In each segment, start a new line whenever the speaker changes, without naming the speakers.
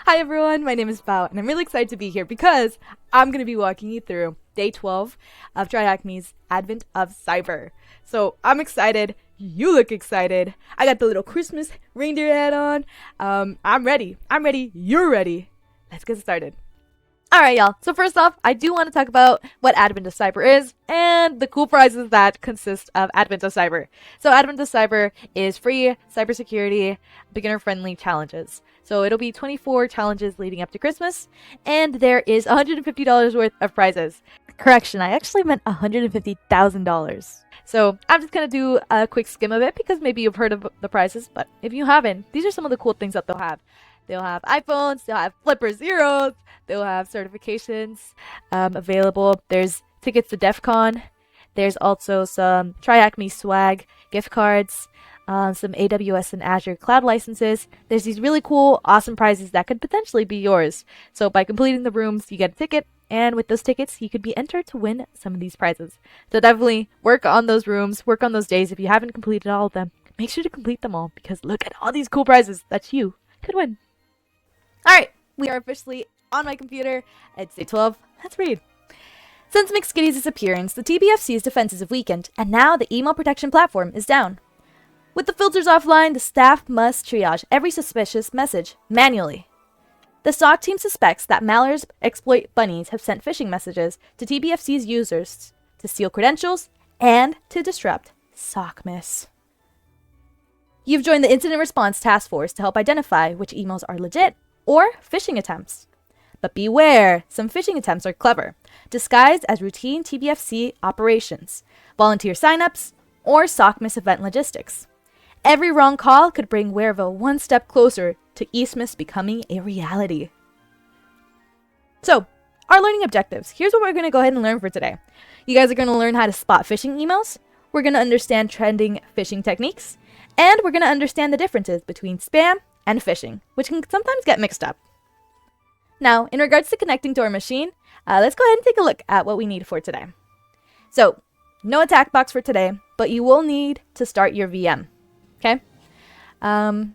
Hi everyone, my name is Bao, and I'm really excited to be here because I'm going to be walking you through day 12 of TryHackMe's Advent of Cyber. So I'm excited, you look excited, I got the little Christmas reindeer hat on, I'm ready, you're ready. Let's get started. Alright y'all, so first off, I do want to talk about what Advent of Cyber is and the cool prizes that consist of Advent of Cyber. So Advent of Cyber is free cybersecurity beginner-friendly challenges. So it'll be 24 challenges leading up to Christmas, and there is $150 worth of prizes. Correction, I actually meant $150,000. So I'm just going to do a quick skim of it because maybe you've heard of the prizes, but if you haven't, these are some of the cool things that they'll have. They'll have iPhones, they'll have Flipper Zeros, they'll have certifications available. There's tickets to DEF CON. There's also some TryHackMe swag, gift cards, some AWS and Azure cloud licenses. There's these really cool, awesome prizes that could potentially be yours. So by completing the rooms, you get a ticket, and with those tickets, you could be entered to win some of these prizes. So definitely work on those rooms, work on those days. If you haven't completed all of them, make sure to complete them all because look at all these cool prizes that you could win. Alright, we are officially on my computer. It's day 12. Let's read. Since McSkitty's disappearance, the TBFC's defenses have weakened, and now the email protection platform is down. With the filters offline, the staff must triage every suspicious message manually. The SOC team suspects that malware's exploit bunnies have sent phishing messages to TBFC's users to steal credentials and to disrupt SOCMIS. You've joined the Incident Response Task Force to help identify which emails are legit or phishing attempts. But beware, some phishing attempts are clever, disguised as routine TBFC operations, volunteer signups, or SOCMIS event logistics. Every wrong call could bring Wareville one step closer to Eastmas becoming a reality. So, our learning objectives. Here's what we're going to go ahead and learn for today. You guys are going to learn how to spot phishing emails, we're going to understand trending phishing techniques, and we're going to understand the differences between spam and phishing, which can sometimes get mixed up. Now, in regards to connecting to our machine, let's go ahead and take a look at what we need for today. So, no attack box for today, but you will need to start your VM. Okay?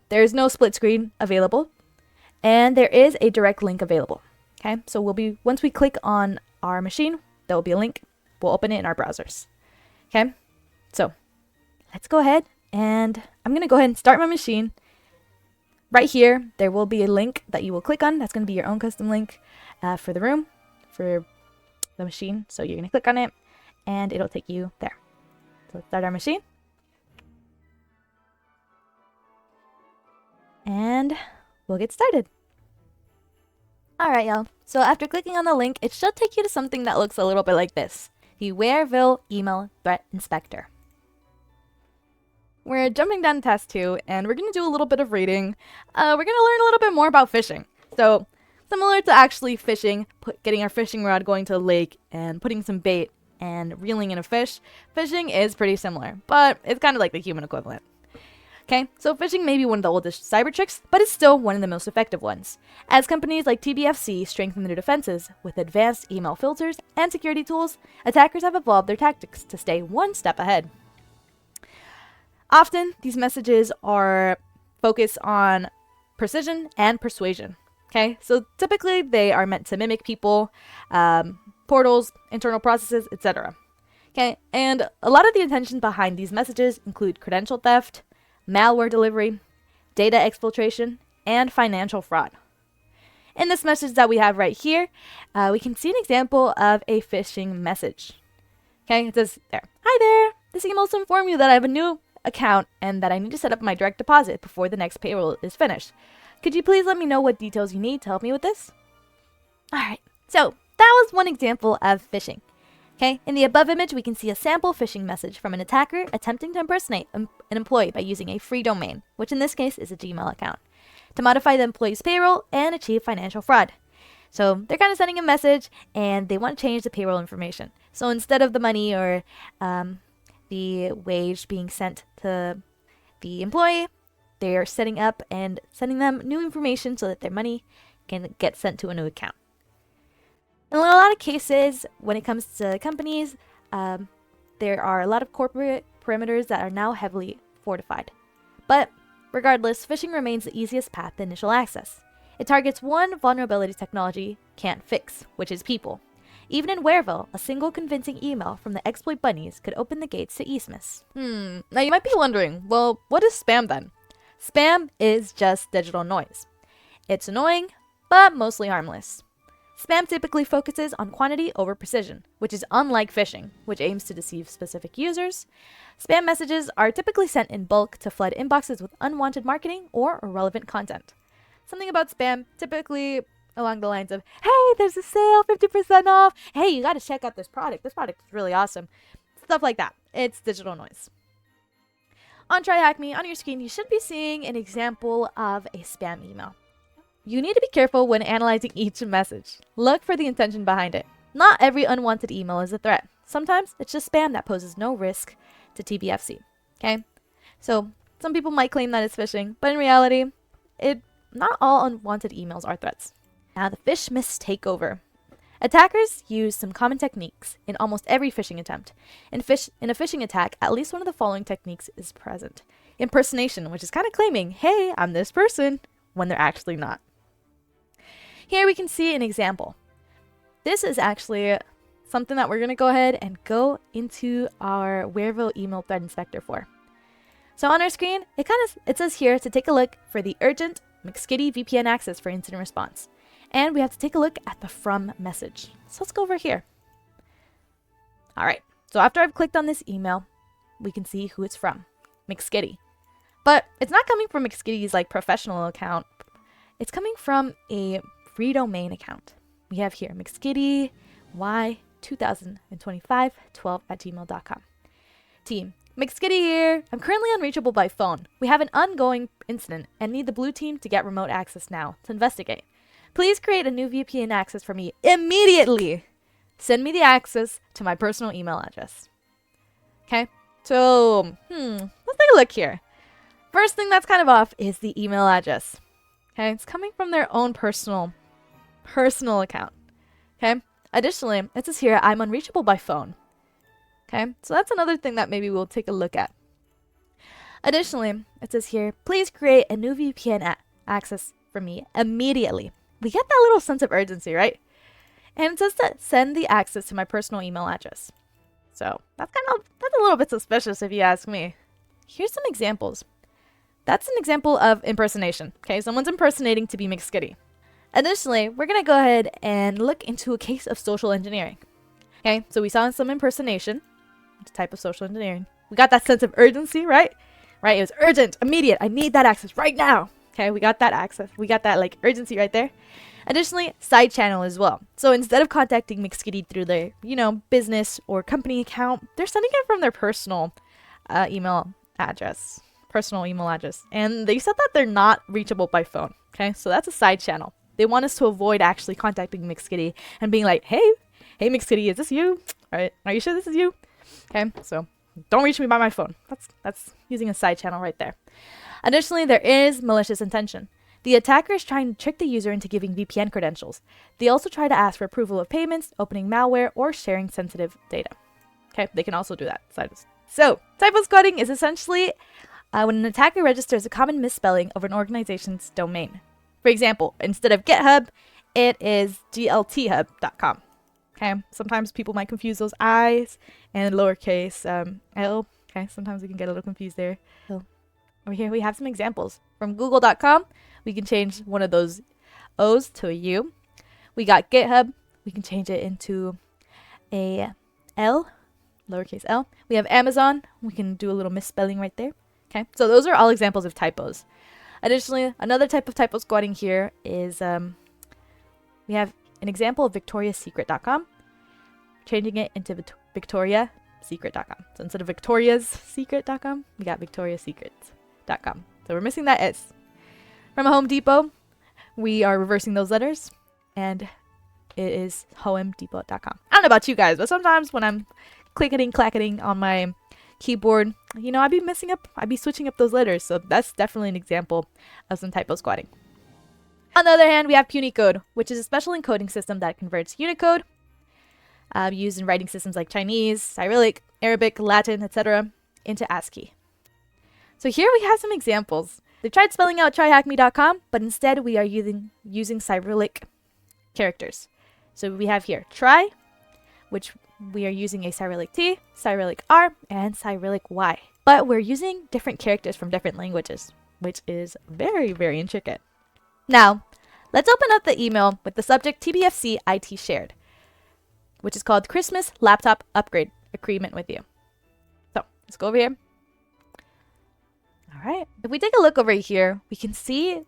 There's no split screen available, and there is a direct link available. Okay? So once we click on our machine, there will be a link. We'll open it in our browsers. Okay? So, let's go ahead, and I'm going to go ahead and start my machine. Right here, there will be a link that you will click on. That's going to be your own custom link for the room, for the machine. So you're going to click on it, and it'll take you there. So let's start our machine. And we'll get started. Alright, y'all. So after clicking on the link, it should take you to something that looks a little bit like this. The Wareville Email Threat Inspector. We're jumping down to task 2, and we're going to do a little bit of reading. We're going to learn a little bit more about phishing. So, similar to actually fishing, getting our fishing rod going to the lake and putting some bait and reeling in a fish, phishing is pretty similar, but it's kind of like the human equivalent. Okay, so phishing may be one of the oldest cyber tricks, but it's still one of the most effective ones. As companies like TBFC strengthen their defenses with advanced email filters and security tools, attackers have evolved their tactics to stay one step ahead. Often, these messages are focused on precision and persuasion. Okay, so typically they are meant to mimic people, portals, internal processes, etc. Okay, and a lot of the intentions behind these messages include credential theft, malware delivery, data exfiltration, and financial fraud. In this message that we have right here, we can see an example of a phishing message. Okay, it says there, "Hi there, this email is to inform you that I have a new account and that I need to set up my direct deposit before the next payroll is finished. Could you please let me know what details you need to help me with this?" Alright, so that was one example of phishing. Okay, in the above image, we can see a sample phishing message from an attacker attempting to impersonate an employee by using a free domain, which in this case is a Gmail account, to modify the employee's payroll and achieve financial fraud. So they're kind of sending a message and they want to change the payroll information. So instead of the money or the wage being sent to the employee, they're setting up and sending them new information so that their money can get sent to a new account. In a lot of cases, when it comes to companies, there are a lot of corporate perimeters that are now heavily fortified. But regardless, phishing remains the easiest path to initial access. It targets one vulnerability technology can't fix, which is people. Even in Wareville, a single convincing email from the exploit bunnies could open the gates to Phishmas. Now you might be wondering, well, what is spam then? Spam is just digital noise. It's annoying, but mostly harmless. Spam typically focuses on quantity over precision, which is unlike phishing, which aims to deceive specific users. Spam messages are typically sent in bulk to flood inboxes with unwanted marketing or irrelevant content. Something about spam, typically along the lines of, hey, there's a sale, 50% off. Hey, you got to check out this product. This product is really awesome. Stuff like that. It's digital noise. On TryHackMe, on your screen, you should be seeing an example of a spam email. You need to be careful when analyzing each message. Look for the intention behind it. Not every unwanted email is a threat. Sometimes it's just spam that poses no risk to TBFC. Okay? So some people might claim that it's phishing, but in reality, not all unwanted emails are threats. Now the Phishmas takeover. Attackers use some common techniques in almost every phishing attempt. In a phishing attack, at least one of the following techniques is present. Impersonation, which is kind of claiming, hey, I'm this person, when they're actually not. Here we can see an example. This is actually something that we're going to go ahead and go into our Wareville email threat inspector for. So on our screen, it says here to take a look for the urgent McSkitty VPN access for incident response. And we have to take a look at the from message. So let's go over here. All right. So after I've clicked on this email, we can see who it's from, McSkitty. But it's not coming from McSkitty's professional account. It's coming from a free domain account. We have here McSkitty y202512@gmail.com. Team, McSkitty here. I'm currently unreachable by phone. We have an ongoing incident and need the blue team to get remote access now to investigate. Please create a new VPN access for me immediately. Send me the access to my personal email address. Okay, so let's take a look here. First thing that's kind of off is the email address. Okay, it's coming from their own personal account. Okay, additionally, it says here, I'm unreachable by phone. Okay, so that's another thing that maybe we'll take a look at. Additionally, it says here, please create a new VPN access for me immediately. We get that little sense of urgency, right? And it says to send the access to my personal email address. So that's a little bit suspicious if you ask me. Here's some examples. That's an example of impersonation. Okay, someone's impersonating to be McSkitty. Additionally, we're going to go ahead and look into a case of social engineering. Okay, so we saw some impersonation, it's a type of social engineering. We got that sense of urgency, right? Right, it was urgent, immediate. I need that access right now. Okay, we got that access. We got that urgency right there. Additionally, side channel as well. So instead of contacting McSkitty through their, business or company account, they're sending it from their personal email address. And they said that they're not reachable by phone. Okay, so that's a side channel. They want us to avoid actually contacting McSkitty and being like, hey McSkitty, is this you? All right, are you sure this is you? Okay, so don't reach me by my phone. That's using a side channel right there. Additionally, there is malicious intention. The attacker is trying to trick the user into giving VPN credentials. They also try to ask for approval of payments, opening malware, or sharing sensitive data. Okay, they can also do that. So, typo squatting is essentially when an attacker registers a common misspelling of an organization's domain. For example, instead of GitHub, it is glthub.com. Okay, sometimes people might confuse those I's and lowercase l. Okay, sometimes we can get a little confused there. So over here we have some examples. From google.com, we can change one of those O's to a U. We got GitHub, we can change it into a L, lowercase l. We have Amazon, we can do a little misspelling right there. Okay, so those are all examples of typos. Additionally, another type of typo squatting here is we have an example of victoriasecret.com, changing it into victoriasecret.com. So instead of victoriassecret.com, we got victoriasecrets.com. So we're missing that S. From Home Depot, we are reversing those letters, and it is homedepot.com. I don't know about you guys, but sometimes when I'm clacketing on my keyboard, I'd be switching up those letters. So that's definitely an example of some typo squatting. On the other hand, we have Punycode, which is a special encoding system that converts Unicode, used in writing systems like Chinese, Cyrillic, Arabic, Latin, etc., into ASCII. So here we have some examples. They tried spelling out tryhackme.com, but instead we are using Cyrillic characters. So we have here try, which we are using a Cyrillic T, Cyrillic R, and Cyrillic Y. But we're using different characters from different languages, which is very, very intricate. Now, let's open up the email with the subject TBFC IT shared, which is called Christmas Laptop Upgrade Agreement with you. So let's go over here. All right. If we take a look over here, we can see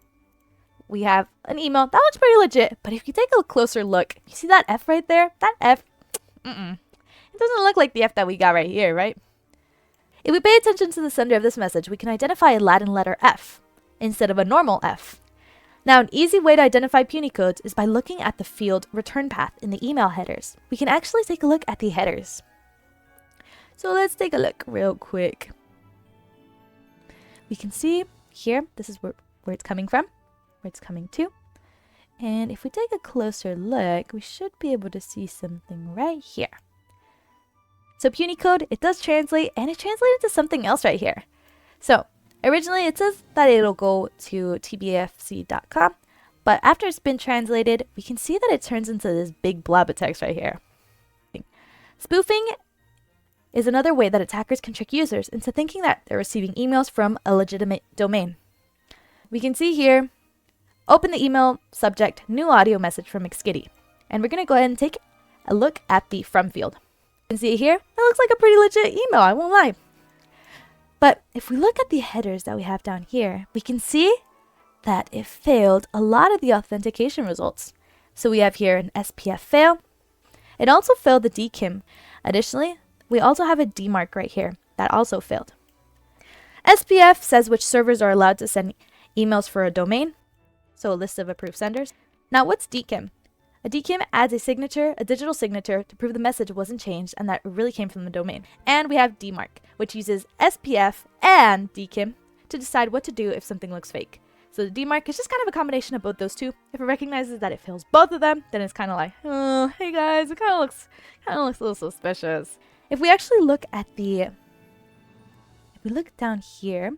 we have an email. That looks pretty legit. But if you take a closer look, you see that F right there? That F, it doesn't look like the F that we got right here, right? If we pay attention to the sender of this message, we can identify a Latin letter F instead of a normal F. Now, an easy way to identify puny codes is by looking at the field return path in the email headers. We can actually take a look at the headers. So let's take a look real quick. We can see here, this is where it's coming from, where it's coming to. And if we take a closer look, we should be able to see something right here. So puny code, it does translate, and it translated to something else right here. So originally it says that it'll go to tbfc.com, but after it's been translated, we can see that it turns into this big blob of text right here. Spoofing is another way that attackers can trick users into thinking that they're receiving emails from a legitimate domain. We can see here, open the email subject, new audio message from McSkitty. And we're going to go ahead and take a look at the from field. You can see here, that looks like a pretty legit email, I won't lie. But if we look at the headers that we have down here, we can see that it failed a lot of the authentication results. So we have here an SPF fail. It also failed the DKIM. Additionally, we also have a DMARC right here that also failed. SPF says which servers are allowed to send emails for a domain, so a list of approved senders. Now, what's DKIM? A DKIM adds a signature, a digital signature, to prove the message wasn't changed and that it really came from the domain. And we have DMARC, which uses SPF and DKIM to decide what to do if something looks fake. So the DMARC is just kind of a combination of both those two. If it recognizes that it fails both of them, then it's kind of like, oh, hey guys, it kind of looks a little suspicious. If we actually look at if we look down here,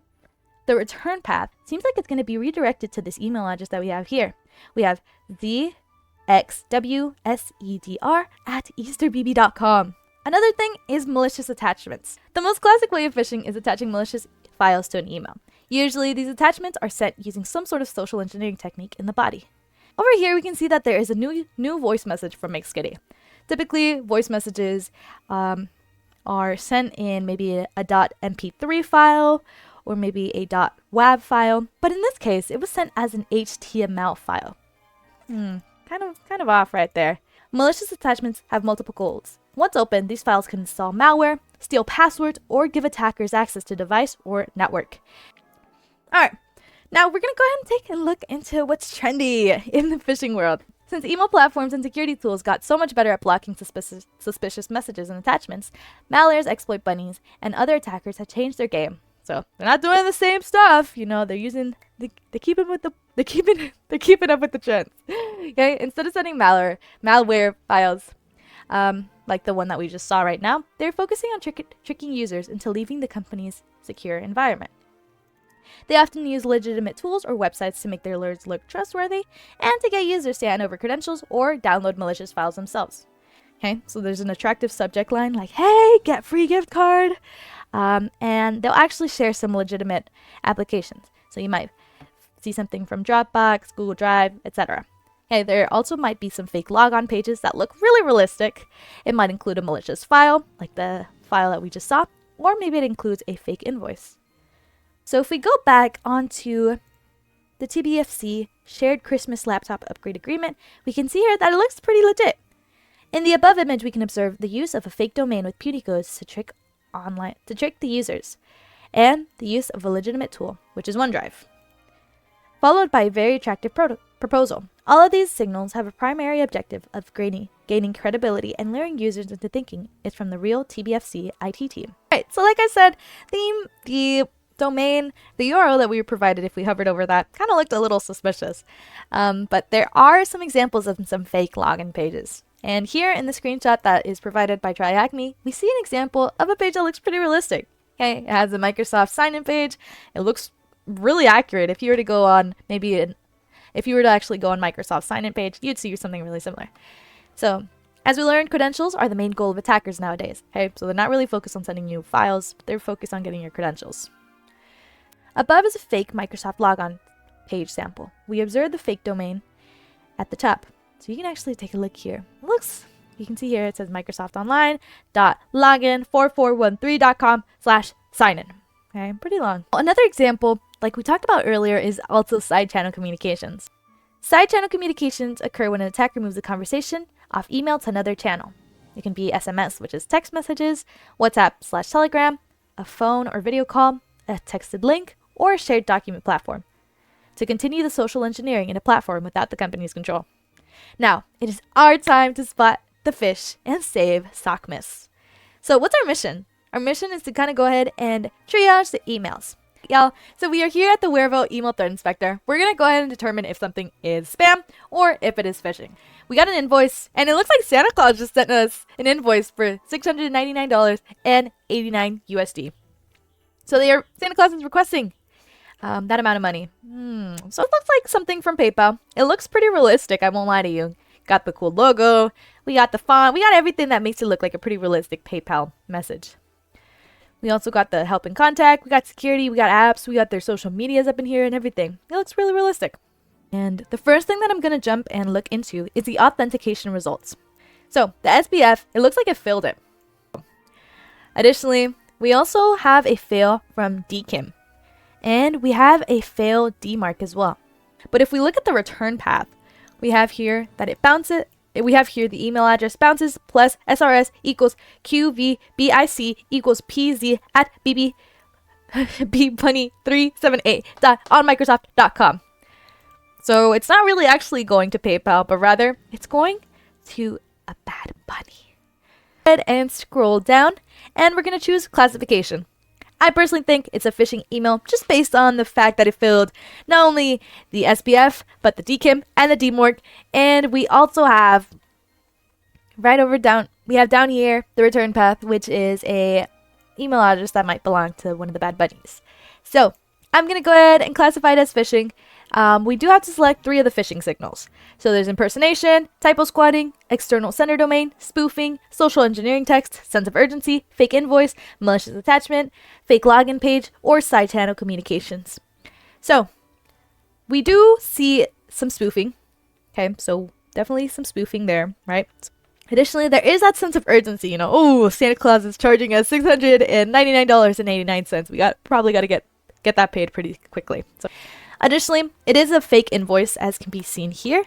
the return path seems like it's going to be redirected to this email address that we have here. We have thxwsedr@easterbb.com. Another thing is malicious attachments. The most classic way of phishing is attaching malicious files to an email. Usually, these attachments are sent using some sort of social engineering technique in the body. Over here, we can see that there is a new voice message from McSkitty. Typically, voice messages are sent in maybe a .mp3 file or maybe a .wav file, but in this case, it was sent as an HTML file. Kind of off right there. Malicious attachments have multiple goals. Once opened, these files can install malware, steal passwords, or give attackers access to device or network. Alright, now we're going to go ahead and take a look into what's trendy in the phishing world. Since email platforms and security tools got so much better at blocking suspicious messages and attachments, malwares, exploit bunnies, and other attackers have changed their game. So they're not doing the same stuff, you know. They're keeping up with the trends. Okay, instead of sending malware files, like the one that we just saw right now, they're focusing on tricking users into leaving the company's secure environment. They often use legitimate tools or websites to make their alerts look trustworthy and to get users to hand over credentials or download malicious files themselves. Okay, so there's an attractive subject line like, hey, get free gift card. And they'll actually share some legitimate applications. So you might see something from Dropbox, Google Drive, etc. Okay, there also might be some fake logon pages that look really realistic. It might include a malicious file, like the file that we just saw, or maybe it includes a fake invoice. So if we go back onto the TBFC Shared Christmas Laptop Upgrade Agreement, we can see here that it looks pretty legit. In the above image, we can observe the use of a fake domain with puny codes to trick the users, and the use of a legitimate tool, which is OneDrive, followed by a very attractive proposal. All of these signals have a primary objective of gaining credibility and luring users into thinking it's from the real TBFC IT team. Alright, so like I said, the domain, the URL that we were provided, if we hovered over that, kind of looked a little suspicious. But there are some examples of some fake login pages. And here in the screenshot that is provided by TryHackMe, we see an example of a page that looks pretty realistic. Okay, it has a Microsoft sign-in page. It looks really accurate. If you were to go on if you were to actually go on Microsoft's sign-in page, you'd see something really similar. So, as we learned, credentials are the main goal of attackers nowadays. Okay, so they're not really focused on sending you files, but they're focused on getting your credentials. Above is a fake Microsoft logon page sample. We observe the fake domain at the top. So you can actually take a look here. You can see here it says microsoftonline.login4413.com/signin. Okay, pretty long. Another example, like we talked about earlier, is also side channel communications. Side channel communications occur when an attacker moves a conversation off email to another channel. It can be SMS, which is text messages, WhatsApp/Telegram, a phone or video call, a texted link, or a shared document platform, to continue the social engineering in a platform without the company's control. Now, it is our time to spot the fish and save Phishmas. So what's our mission? Our mission is to kind of go ahead and triage the emails. Y'all, so we are here at the Wereville Email Threat Inspector. We're going to go ahead and determine if something is spam or if it is phishing. We got an invoice, and it looks like Santa Claus just sent us an invoice for $699.89 USD. So Santa Claus is requesting that amount of money. So it looks like something from PayPal. It looks pretty realistic, I won't lie to you. Got the cool logo, we got the font, we got everything that makes it look like a pretty realistic PayPal message. We also got the help and contact, we got security, we got apps, we got their social medias up in here and everything. It looks really realistic. And the first thing that I'm going to jump and look into is the authentication results. So the SPF, it looks like it failed it. Additionally, we also have a fail from DKIM. And we have a fail DMARC as well. But if we look at the return path, we have here that it bounces. We have here the email address bounces plus SRS equals QVBIC equals PZ at bb378.onmicrosoft.com. So it's not really actually going to PayPal, but rather it's going to a bad bunny. Go ahead and scroll down, and we're going to choose classification. I personally think it's a phishing email just based on the fact that it failed not only the SPF, but the DKIM and the DMARC. And we also have down here the return path, which is a email address that might belong to one of the bad bunnies. So I'm going to go ahead and classify it as phishing. We do have to select 3 of the phishing signals. So there's impersonation, typo squatting, external sender domain, spoofing, social engineering text, sense of urgency, fake invoice, malicious attachment, fake login page, or side channel communications. So we do see some spoofing. Okay, so definitely some spoofing there, right? Additionally, there is that sense of urgency, oh, Santa Claus is charging us $699.89. We probably got to get that paid pretty quickly. So additionally, it is a fake invoice, as can be seen here.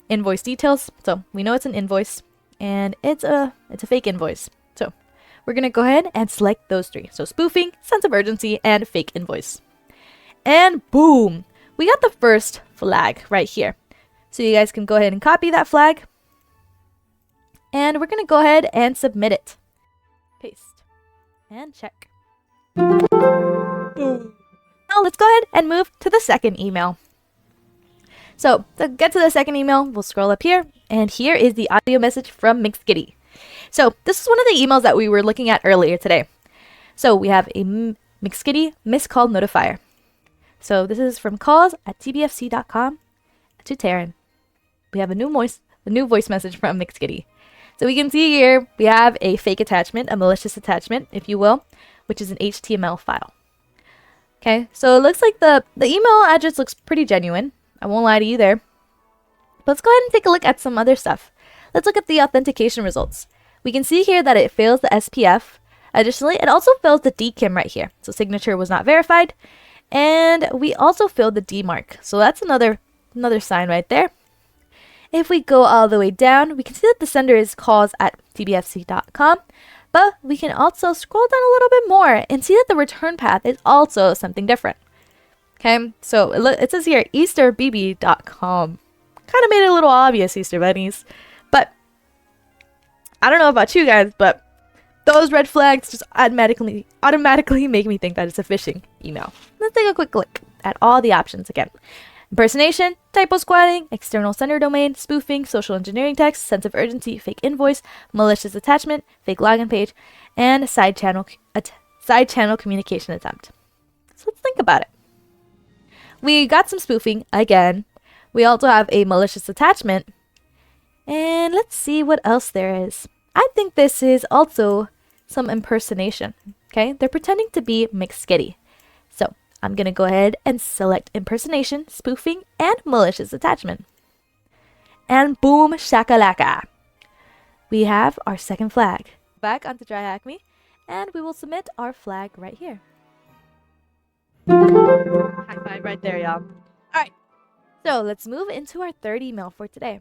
Invoice details. So we know it's an invoice, and it's a fake invoice. So we're going to go ahead and select those 3. So spoofing, sense of urgency, and fake invoice. And boom, we got the first flag right here. So you guys can go ahead and copy that flag. And we're going to go ahead and submit it. Paste. And check. Boom. Now let's go ahead and move to the second email. So to get to the second email, we'll scroll up here, and here is the audio message from McSkitty. So this is one of the emails that we were looking at earlier today. So we have a McSkitty missed call notifier. So this is from calls@tbfc.com to Taryn. We have a new voice message from McSkitty. So we can see here we have a fake attachment, a malicious attachment, if you will, which is an HTML file. Okay, so it looks like the email address looks pretty genuine. I won't lie to you there. But let's go ahead and take a look at some other stuff. Let's look at the authentication results. We can see here that it fails the SPF. Additionally, it also fails the DKIM right here. So signature was not verified. And we also failed the DMARC. So that's another sign right there. If we go all the way down, we can see that the sender is calls@tbfc.com. But we can also scroll down a little bit more and see that the return path is also something different. Okay, so it says here easterbb.com. Kind of made it a little obvious, Easter bunnies. But I don't know about you guys, but those red flags just automatically make me think that it's a phishing email. Let's take a quick look at all the options again. Impersonation, typo squatting, external sender domain, spoofing, social engineering text, sense of urgency, fake invoice, malicious attachment, fake login page, and side channel communication attempt. So let's think about it. we got some spoofing again. We also have a malicious attachment. And let's see what else there is. I think this is also some impersonation. Okay, they're pretending to be McSkitty. So I'm going to go ahead and select impersonation, spoofing, and malicious attachment. And boom shakalaka. We have our second flag. Back onto TryHackMe, and we will submit our flag right here. High five right there, y'all. Alright, so let's move into our third email for today.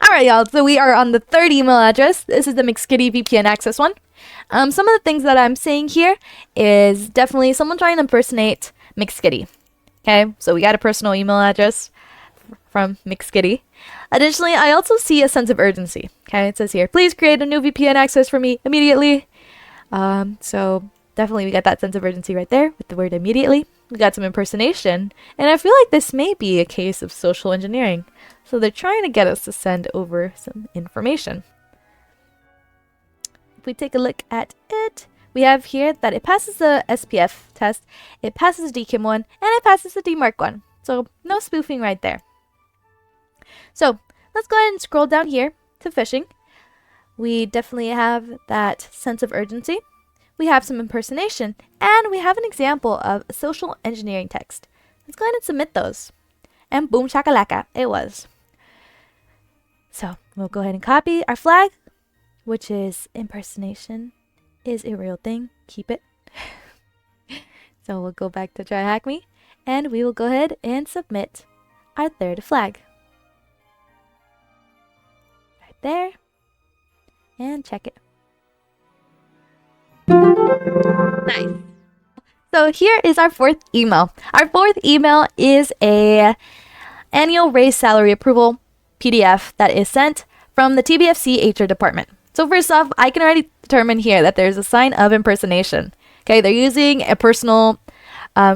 Alright, y'all, so we are on the third email address. This is the McSkitty VPN access one. Some of the things that I'm saying here is definitely someone trying to impersonate McSkitty. Okay, so we got a personal email address from McSkitty. Additionally, I also see a sense of urgency. Okay, it says here, please create a new VPN access for me immediately. So definitely we got that sense of urgency right there with the word immediately. We got some impersonation, and I feel like this may be a case of social engineering. So they're trying to get us to send over some information. If we take a look at it, we have here that it passes the SPF test, it passes the DKIM one, and it passes the DMARC one. So no spoofing right there. So let's go ahead and scroll down here to phishing. We definitely have that sense of urgency. We have some impersonation, and we have an example of social engineering text. Let's go ahead and submit those. And boom shakalaka, it was. So we'll go ahead and copy our flag, which is impersonation is a real thing. Keep it. So we'll go back to TryHackMe, and we will go ahead and submit our third flag. Right there. And check it. Nice. So here is our fourth email. Our fourth email is a annual raise salary approval PDF that is sent from the TBFC HR department. So first off, I can already determine here that there's a sign of impersonation. Okay, they're using a personal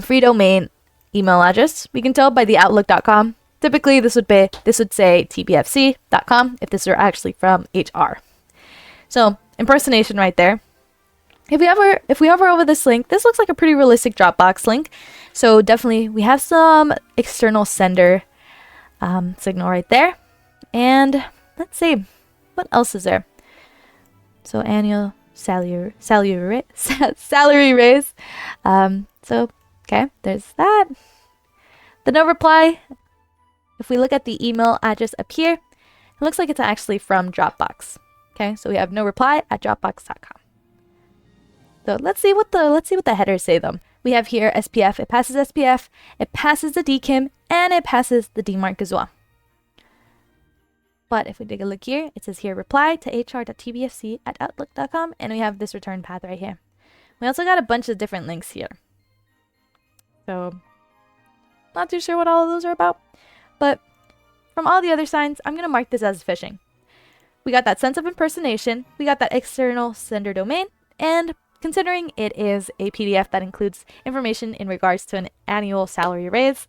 free domain email address. We can tell by the outlook.com. Typically, this would say tbfc.com if this were actually from HR. So impersonation right there. If we hover over this link, this looks like a pretty realistic Dropbox link. So definitely we have some external sender signal right there. And let's see, what else is there? So annual salary raise. So okay, there's that. The no reply. If we look at the email address up here, it looks like it's actually from Dropbox. Okay, so we have no reply at dropbox.com. So let's see what the headers say though. We have here SPF, it passes SPF, it passes the DKIM, and it passes the DMARC as well. But if we take a look here, it says here reply to hr.tbfc@outlook.com, and we have this return path right here. We also got a bunch of different links here. So not too sure what all of those are about, but from all the other signs, I'm going to mark this as phishing. We got that sense of impersonation, we got that external sender domain, and considering it is a PDF that includes information in regards to an annual salary raise,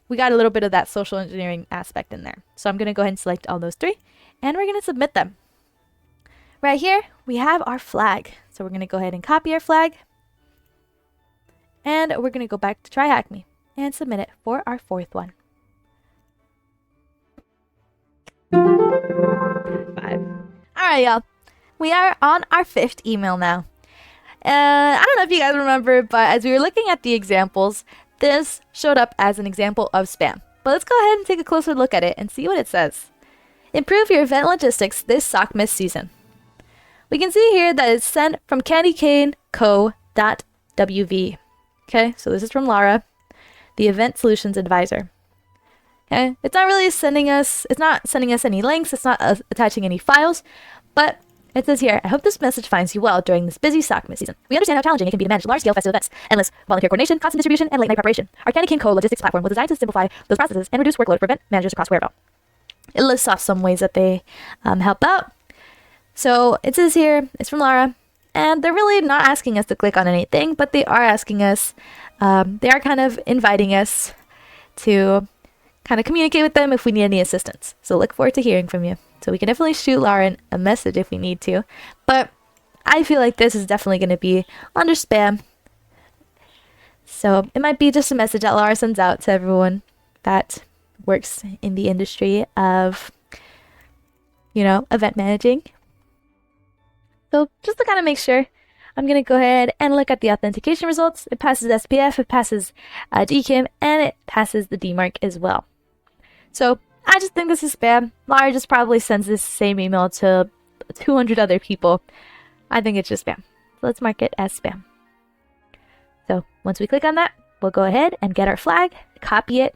we got a little bit of that social engineering aspect in there. So I'm going to go ahead and select all those three, and we're going to submit them. Right here, we have our flag. So we're going to go ahead and copy our flag, and we're going to go back to TryHackMe and submit it for our fourth one. 5. Alright, y'all. We are on our fifth email now. I don't know if you guys remember, but as we were looking at the examples, this showed up as an example of spam. But let's go ahead and take a closer look at it and see what it says. Improve your event logistics this SOCMIS season. We can see here that it's sent from candycaneco.wv. Okay, so this is from Laura, the Event Solutions Advisor. Okay, it's not sending us any links, it's not attaching any files, but it says here, I hope this message finds you well during this busy SOCMIS season. We understand how challenging it can be to manage large-scale festive events, endless volunteer coordination, constant distribution, and late-night preparation. Our Candy Cane Co. logistics platform was designed to simplify those processes and reduce workload for event managers across Warevout. It lists off some ways that they help out. So it says here, it's from Laura, and they're really not asking us to click on anything, but they are asking us, they are kind of inviting us to kind of communicate with them if we need any assistance. So look forward to hearing from you. So we can definitely shoot Lauren a message if we need to. But I feel like this is definitely going to be under spam. So it might be just a message that Laura sends out to everyone that works in the industry of, event managing. So just to kind of make sure, I'm going to go ahead and look at the authentication results. It passes SPF, it passes DKIM, and it passes the DMARC as well. So I just think this is spam. Laura just probably sends this same email to 200 other people. I think it's just spam. So let's mark it as spam. So once we click on that, we'll go ahead and get our flag, copy it,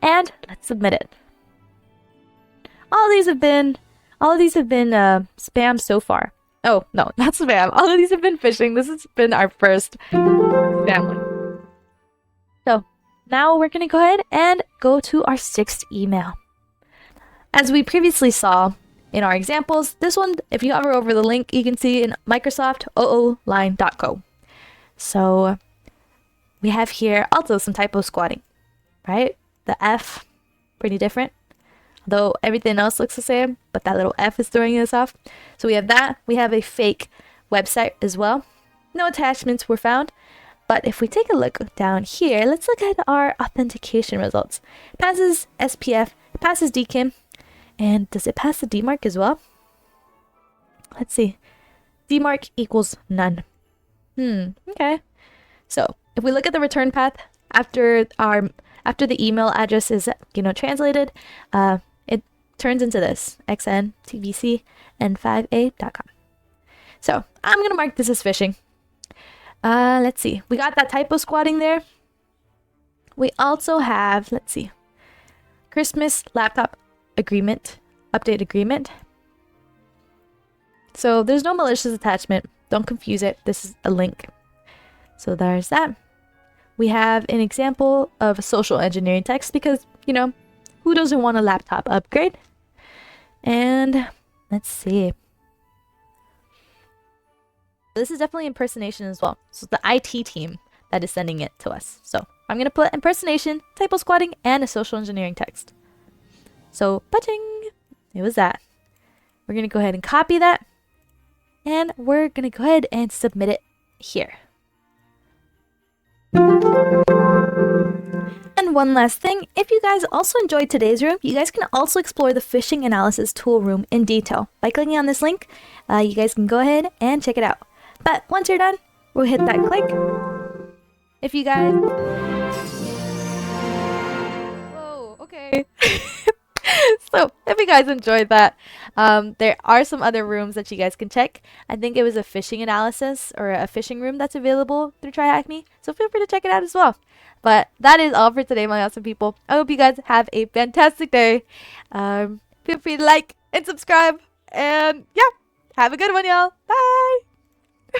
and let's submit it. All of these have been spam so far. Oh, no, not spam. All of these have been phishing. This has been our first spam one. So now we're going to go ahead and go to our 6th email. As we previously saw in our examples, this one, if you hover over the link, you can see in Microsoft ooline.co. So we have here also some typo squatting, right? The F, pretty different. Though everything else looks the same, but that little F is throwing us off. So we have that. We have a fake website as well. No attachments were found. But if we take a look down here, let's look at our authentication results. It passes SPF, it passes DKIM, and does it pass the DMARC as well? Let's see. DMARC equals none. Okay. So if we look at the return path after the email address is translated, it turns into this xntbcn5a.com. So I'm gonna mark this as phishing. Let's see. We got that typo squatting there. We also have, let's see, Christmas laptop agreement, update agreement. So there's no malicious attachment. Don't confuse it. This is a link. So there's that. We have an example of a social engineering text because, who doesn't want a laptop upgrade? And let's see. This is definitely impersonation as well. So it's the IT team that is sending it to us. So I'm going to put impersonation, typo squatting, and a social engineering text. So, ba-ching! It was that. We're going to go ahead and copy that. And we're going to go ahead and submit it here. And one last thing, if you guys also enjoyed today's room, you guys can also explore the phishing analysis tool room in detail. By clicking on this link, you guys can go ahead and check it out. But once you're done, we'll hit that click. If you guys... Whoa, okay. So, if you guys enjoyed that, there are some other rooms that you guys can check. I think it was a phishing analysis or a phishing room that's available through TryHackMe. So feel free to check it out as well. But that is all for today, my awesome people. I hope you guys have a fantastic day. Feel free to like and subscribe. And yeah, have a good one, y'all. Bye.